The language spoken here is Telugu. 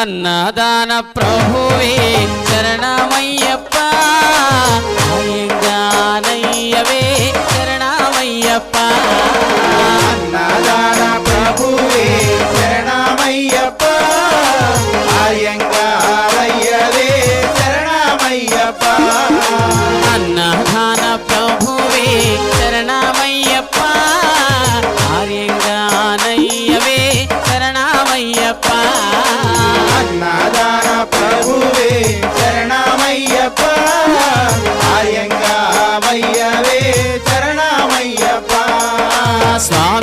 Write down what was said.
అన్నదాన ప్రభువే శరణమయ్యప్ప అయ్యంగానయ్యవే శరణమయ్యప్ప అన్నదాన ప్రభువే శరణమయ్యప్ప అయ్యంగారయ్యవే శరణమయ్యప్ప అన్నదాన ప్రభువే శరణమయ్యప్ప ఆర్యంగానయ్యవే శరణమయ్యప్ప అన్నదాన ప్రభువే శరణమయ్యప్ప అయ్యంగారయ్యవే శరణమయ్యప్ప స్వామి